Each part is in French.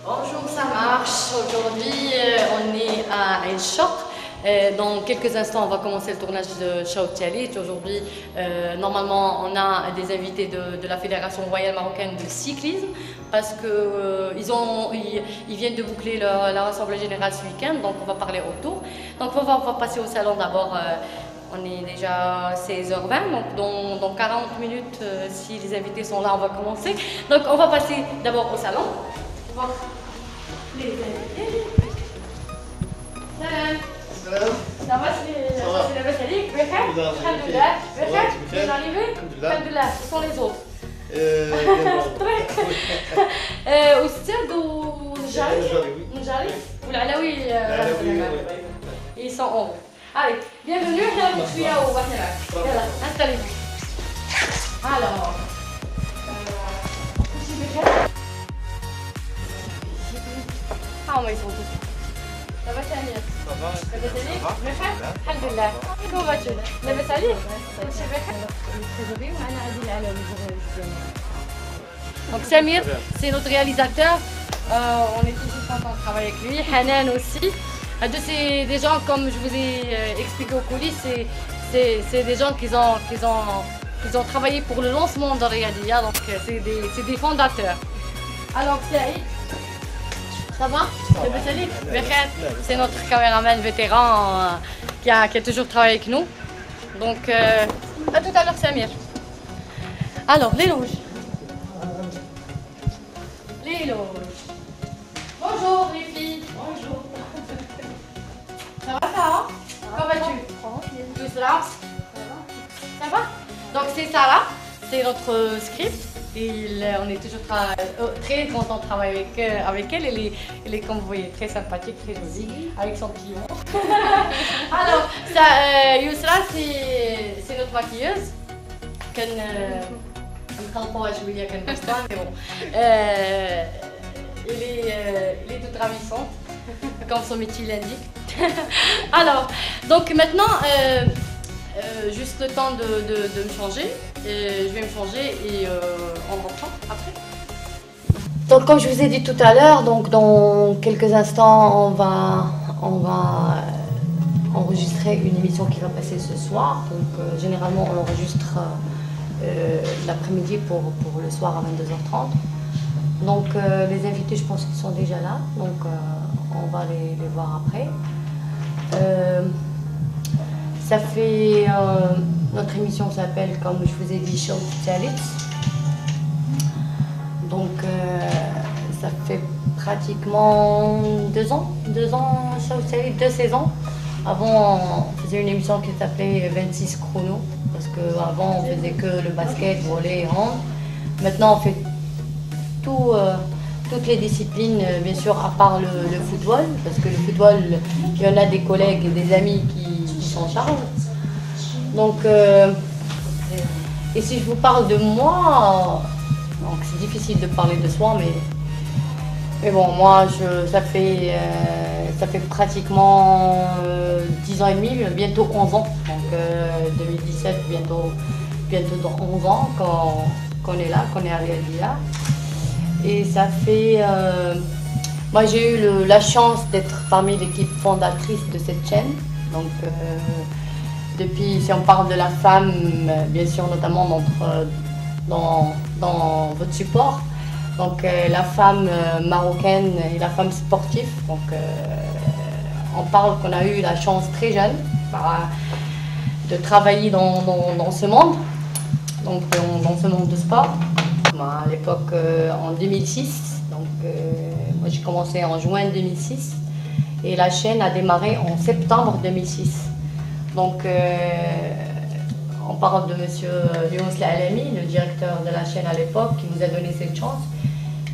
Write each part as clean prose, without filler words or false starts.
Bonjour, ça marche. Aujourd'hui, on est à El Choc. Dans quelques instants, on va commencer le tournage de Shout Challenge. Aujourd'hui, normalement, on a des invités de la Fédération royale marocaine de cyclisme parce qu'ils viennent de boucler leur assemblée générale ce week-end, donc on va parler autour. Donc on va passer au salon d'abord. On est déjà 16h20, donc dans 40 minutes, si les invités sont là, on va commencer. Donc on va passer d'abord au salon. On va les invités. Salam. Ça va, c'est la Basalik. Alhamdoulilah. Vous arrivez? Alhamdoulilah. Ce sont les autres. أستاذ ونجاري والعلاوي ils sont en haut. Allez, bienvenue, je suis à Ouattara. Installez-vous. Alors, ils sont tous. Ça va, Samir? Ça va. Ça va, Samir? Alhamdoulilah. Comment vas-tu? Ça va, Samir? Donc Samir, c'est notre réalisateur. On est toujours content de travailler avec lui. Hanan aussi. C'est des gens, comme je vous ai expliqué aux coulisses, c'est des gens qui ont travaillé pour le lancement de Riyadiyya, donc c'est des fondateurs. Alors Saïd, ça va? C'est notre caméraman vétéran qui a toujours travaillé avec nous. Donc à tout à l'heure Samir. Alors les loges. Les loges. Bonjour les filles. Bonjour. Ça va Sarah? Comment vas-tu? Yousra? Ça va? Donc c'est Sarah, c'est notre script. On est toujours très content de travailler avec elle. Elle est, comme vous voyez, très sympathique, très jolie, avec son petit mot. Alors, Yousra, c'est notre maquilleuse. Elle est toute ravissante, comme son métier l'indique. Alors, donc maintenant, juste le temps de me changer. Je vais me changer et on reprend après. Donc comme je vous ai dit tout à l'heure, donc dans quelques instants, on va enregistrer une émission qui va passer ce soir. Donc généralement, on enregistre l'après-midi pour le soir à 22h30. Donc les invités, je pense qu'ils sont déjà là, donc on va les voir après. Ça fait, notre émission s'appelle, comme je vous ai dit, Shout Challenge. Donc ça fait pratiquement 2 ans, Shout Challenge, 2 saisons. Avant, on faisait une émission qui s'appelait 26 chrono, parce qu'avant on faisait que le basket, volley et hand. Maintenant on fait toutes les disciplines, bien sûr, à part le football, parce que le football, il y en a des collègues et des amis qui s'en chargent. Donc, et si je vous parle de moi, donc c'est difficile de parler de soi, mais bon, moi, ça fait pratiquement 10 ans et demi, bientôt 11 ans, donc 2017, bientôt dans 11 ans qu'on est là, qu'on est à Riyadiyya. Et ça fait... moi j'ai eu la chance d'être parmi l'équipe fondatrice de cette chaîne. Donc depuis, si on parle de la femme, bien sûr notamment dans votre support. Donc la femme marocaine et la femme sportive. Donc on parle qu'on a eu la chance très jeune de travailler dans ce monde. Donc dans ce monde de sport. À l'époque, en 2006, donc moi j'ai commencé en juin 2006 et la chaîne a démarré en septembre 2006. Donc on parle de monsieur Younes Alami, le directeur de la chaîne à l'époque, qui nous a donné cette chance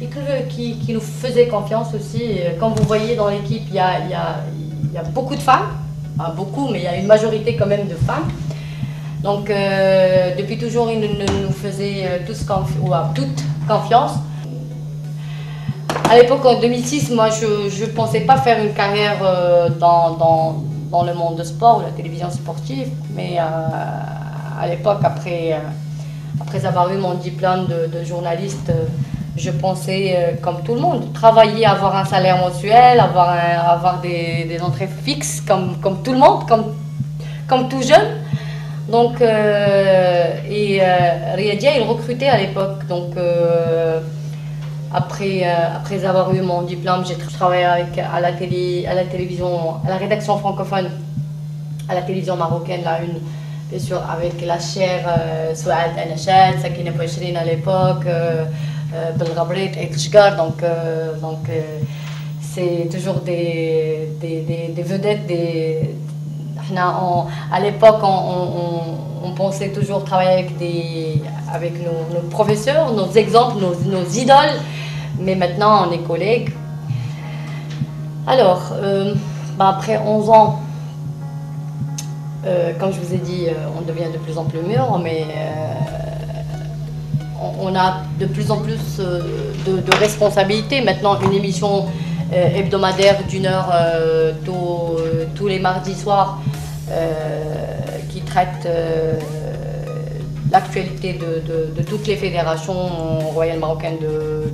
et qui nous faisait confiance aussi. Comme vous voyez dans l'équipe, il y a beaucoup de femmes, pas beaucoup, mais il y a une majorité quand même de femmes. Donc depuis toujours, ils nous faisaient toute confiance. À l'époque, en 2006, moi je ne pensais pas faire une carrière dans le monde de sport ou la télévision sportive. Mais à l'époque, après avoir eu mon diplôme de journaliste je pensais, comme tout le monde, travailler, avoir un salaire mensuel, avoir des entrées fixes, comme tout le monde, comme tout jeune. Donc, Riadia, il recrutait à l'époque. Donc, après avoir eu mon diplôme, j'ai travaillé à la télévision, à la rédaction francophone, à la télévision marocaine, la une, bien sûr, avec la chère Souad Anachad, Sakina Bouchrine à l'époque, Belgabrit et Tchgar. Donc, c'est toujours des vedettes, à l'époque, on pensait toujours travailler avec nos professeurs, nos exemples, nos idoles, mais maintenant on est collègues. Alors, après 11 ans, comme je vous ai dit, on devient de plus en plus mûr, mais on a de plus en plus de responsabilités. Maintenant, une émission hebdomadaire d'1 heure tous les mardis soirs qui traite l'actualité de toutes les fédérations royales marocaines de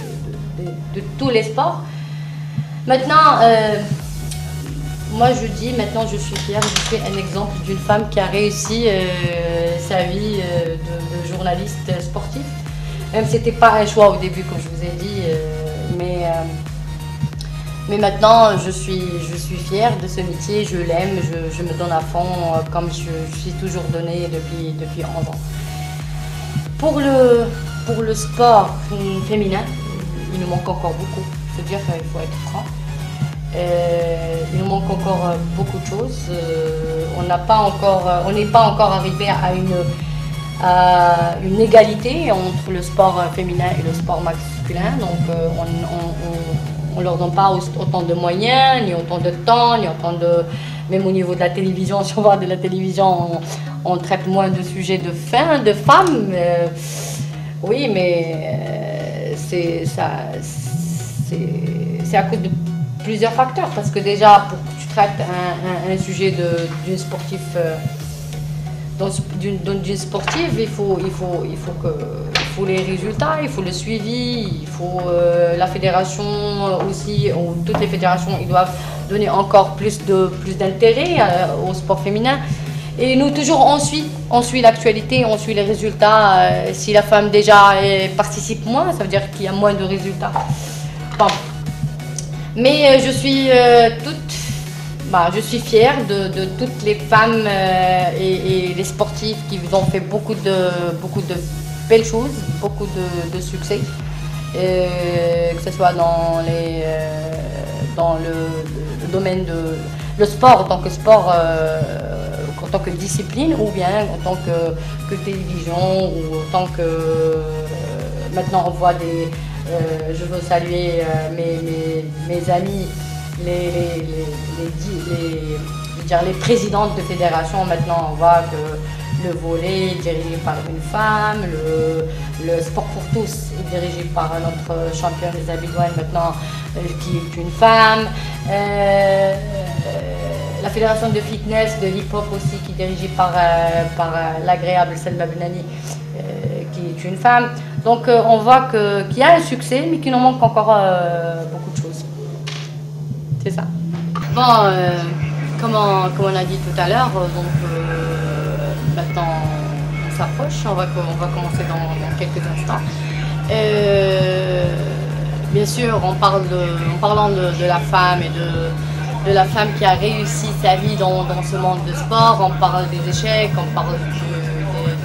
tous les sports. Maintenant, moi je dis, maintenant je suis fière, je suis un exemple d'une femme qui a réussi sa vie de journaliste sportif. Même si c'était pas un choix au début, comme je vous ai dit, mais maintenant je suis fière de ce métier, je l'aime, je me donne à fond comme je suis toujours donnée depuis 11 ans. Pour le sport féminin, il nous manque encore beaucoup, il faut dire qu'il faut être franc. Il nous manque encore beaucoup de choses. On n'est pas encore arrivé à une égalité entre le sport féminin et le sport masculin. Donc on leur donne pas autant de moyens, ni autant de temps, ni autant de... Même au niveau de la télévision, si on voit de la télévision, on traite moins de sujets de femmes. Oui, mais c'est à cause de plusieurs facteurs. Parce que déjà, pour que tu traites un sujet d'une sportive, d'une sportive, il faut les résultats, il faut le suivi, il faut la fédération aussi, ou toutes les fédérations, ils doivent donner encore plus d'intérêt au sport féminin. Et nous, toujours, on suit l'actualité, on suit les résultats. Si la femme déjà participe moins, ça veut dire qu'il y a moins de résultats. Bon. Mais je suis je suis fière de toutes les femmes et les sportifs qui ont fait beaucoup de belles choses, beaucoup de succès, que ce soit dans le domaine de le sport en tant que sport, en tant que discipline, ou bien en tant que télévision, ou en tant que maintenant on voit des je veux saluer mes amis, les présidentes de fédération. Maintenant on voit que le volley est dirigé par une femme, le sport pour tous est dirigé par notre championne Isabelle Douane maintenant, qui est une femme. La fédération de fitness, de hip-hop aussi, qui est dirigée par l'agréable Selma Benani, qui est une femme. Donc on voit qu'il y a un succès, mais qu'il nous manque encore beaucoup de choses. C'est ça. Bon, comme on a dit tout à l'heure, maintenant on s'approche, on va commencer dans quelques instants. Bien sûr, en parlant de la femme et de la femme qui a réussi sa vie dans ce monde de sport, on parle des échecs, on parle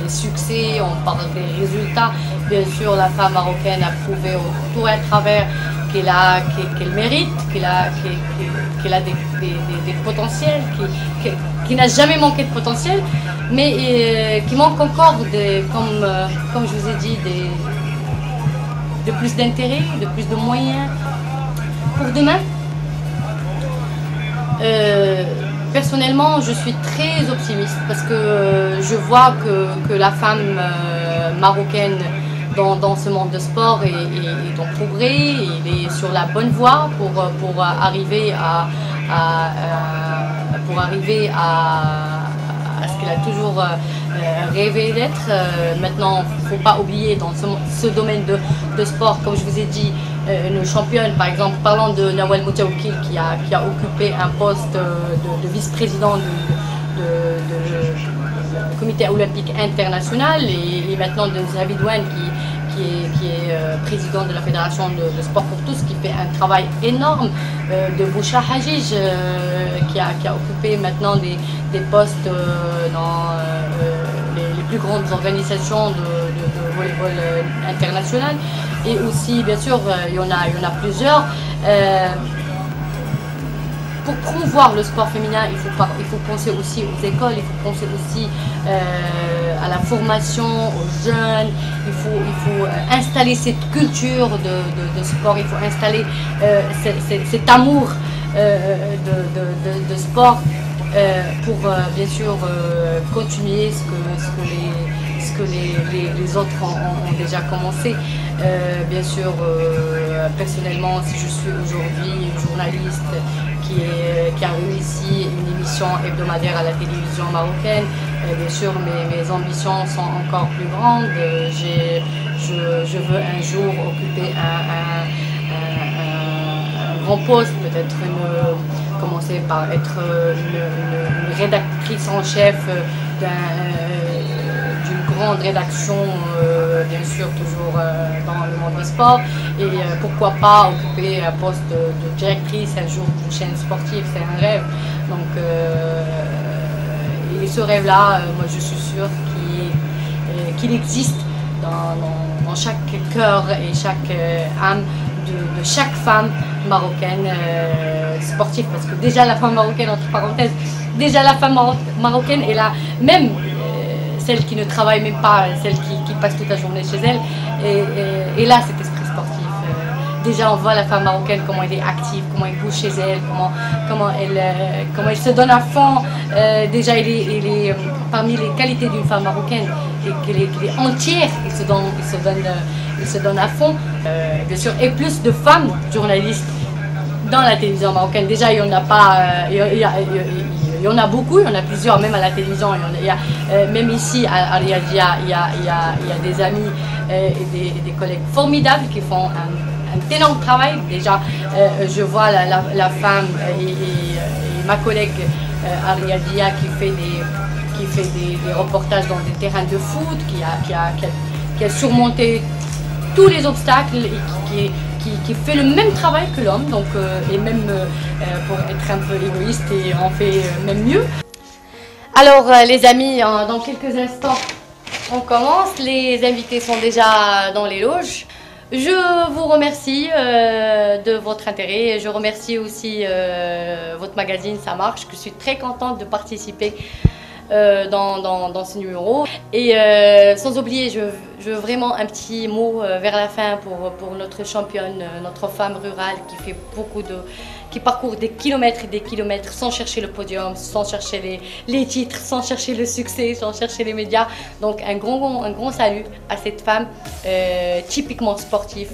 des succès, on parle des résultats. Bien sûr, la femme marocaine a prouvé au tout à travers qu'elle mérite, qu'elle a des potentiels, qui n'a jamais manqué de potentiel, mais qui manque encore, comme je vous ai dit, de plus d'intérêt, de plus de moyens pour demain. Personnellement, je suis très optimiste parce que je vois que la femme marocaine dans ce monde de sport est en progrès, il est sur la bonne voie pour arriver à ce qu'elle a toujours rêvé d'être. Maintenant, il ne faut pas oublier dans ce domaine de sport, comme je vous ai dit, nos championnes, par exemple, parlant de Nawal Moutaoukil qui a occupé un poste de vice-président du comité olympique international et maintenant de Zavid Ouane qui est président de la fédération de sport pour tous, qui fait un travail énorme, de Boucha Hajij qui a occupé maintenant des postes dans les plus grandes organisations de volleyball international, et aussi bien sûr il y en a plusieurs. Pour promouvoir le sport féminin, il faut penser aussi aux écoles, il faut penser aussi à la formation, aux jeunes, il faut installer cette culture de sport, il faut installer cet amour de sport pour bien sûr continuer ce que les autres ont déjà commencé. Bien sûr, personnellement, si je suis aujourd'hui une journaliste qui a réussi une émission hebdomadaire à la télévision marocaine, bien sûr mes ambitions sont encore plus grandes. Je veux un jour occuper un grand poste, peut-être commencer par être une rédactrice en chef d'une grande rédaction, bien sûr toujours dans le monde du sport, et pourquoi pas occuper un poste de directrice un jour d'une chaîne sportive, c'est un rêve. Donc et ce rêve-là, moi je suis sûre qu'il existe dans chaque cœur et chaque âme de chaque femme marocaine sportive, parce que déjà la femme marocaine, entre parenthèses, déjà la femme marocaine est là, même celle qui ne travaille même pas, celle qui passe toute la journée chez elle, et là cet esprit sportif. Déjà on voit la femme marocaine, comment elle est active, comment elle bouge chez elle, comment elle se donne à fond. Déjà elle est parmi les qualités d'une femme marocaine, et qu'elle est entière, elle se donne à fond. Bien sûr, et plus de femmes journalistes dans la télévision marocaine. Déjà il n'y en a pas, il y en a beaucoup, il y en a plusieurs, même à la télévision. Même ici à Riyadh, il y a des amis et des collègues formidables qui font un énorme travail. Déjà, je vois la femme et ma collègue à Riyadh qui fait des reportages dans des terrains de foot, qui a surmonté tous les obstacles et qui fait le même travail que l'homme, donc et même pour être un peu égoïste, et on fait même mieux. Alors les amis, dans quelques instants on commence, les invités sont déjà dans les loges. Je vous remercie de votre intérêt, je remercie aussi votre magazine Ça Marche, que je suis très contente de participer dans ce numéro. Et sans oublier, je veux vraiment un petit mot vers la fin pour notre championne, notre femme rurale qui parcourt des kilomètres et des kilomètres sans chercher le podium, sans chercher les titres, sans chercher le succès, sans chercher les médias. Donc un grand salut à cette femme typiquement sportive